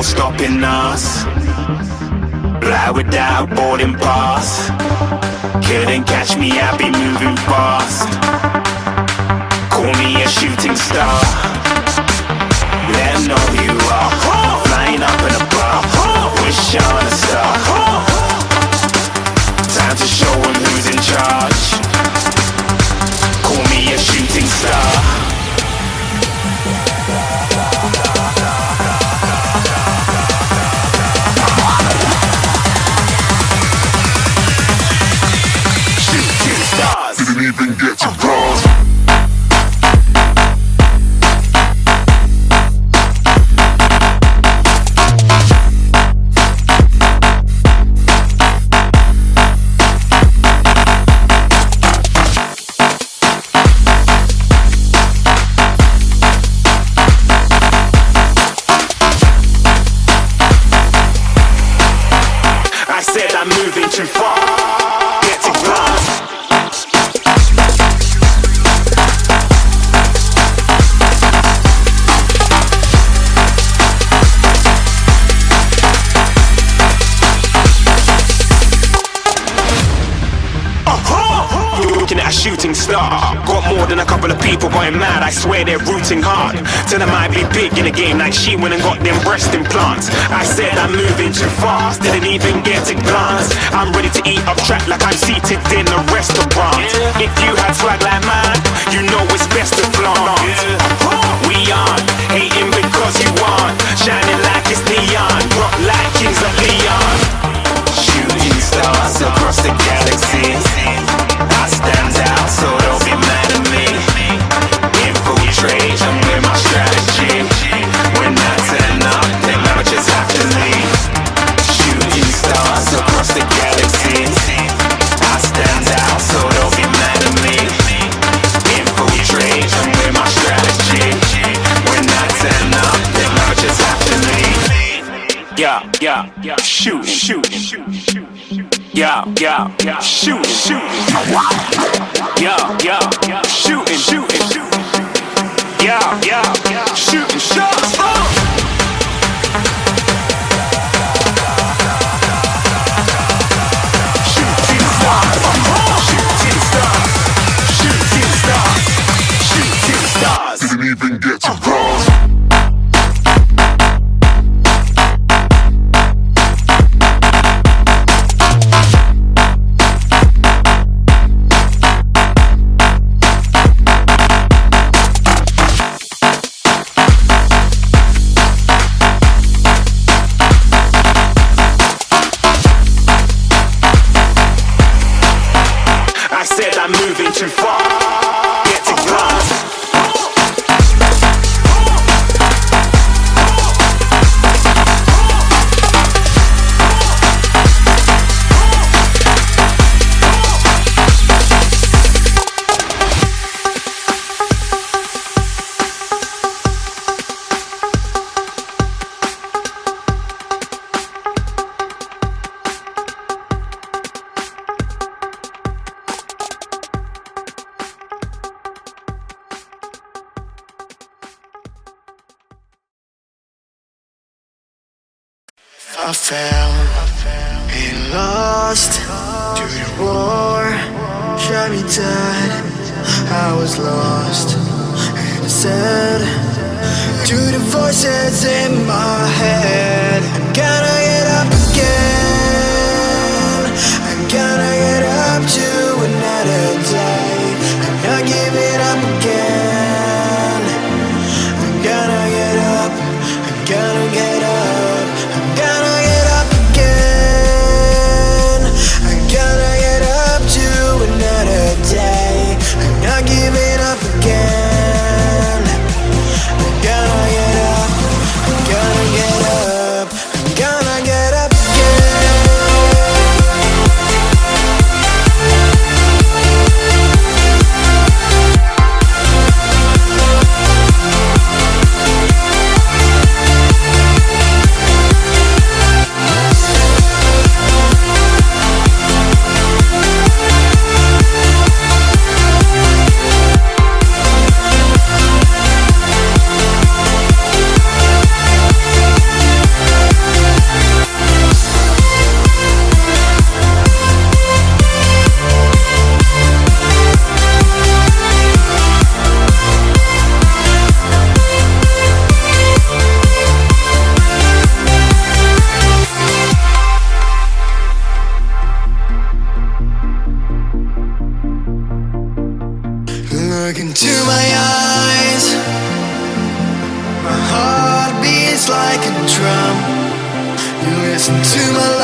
no stopping us. Fly without boarding pass. Couldn't catch me, I be moving fast. Call me a shooting star. Let 'em know who you are. Flying up in a bar. Wish on a star. Time to show 'em who's in charge. Call me a shooting star. Didn't even get to cross. I said I'm moving too far. Get to glass. Looking at a shooting star. Got more than a couple of people going mad. I swear they're rooting hard. Tell them I be big in the game like she went and got them breast implants. I said I'm moving too fast. Didn't even get to glance. I'm ready to eat up track like I'm seated in a restaurant. If you had swag like mine, you know it's best to flaunt. We aren't hating because you aren't. Shining like it's neon. Rock like kings of Leon. Shooting stars across the galaxy. I stand out, so don't be mad at me. Infiltrate, I'm with my strategy. When I turn up, then I just have to leave. Shooting stars across the galaxy. I stand out, so don't be mad at me. Infiltrate, I'm with my strategy. When I turn up, then I just have to leave. Yeah, shoot, shoot. Yeah, shooting, shooting. Yeah, shooting, shooting. Yeah, shooting shots. Shooting stars, shooting stars, shooting stars, shooting stars. Didn't even get to cross. I said I'm moving too far. Get to glass. I fell and lost to the war. Shot me dead. I was lost and sad to the voices in my head. I'm gonna get up again. I'm gonna get up to another day. I'm not giving up again. I'm gonna get up. I'm gonna get up. Giving up again. I'm gonna get up. I'm gonna get up. I'm gonna get up. Look into my eyes. My heart beats like a drum. You listen to my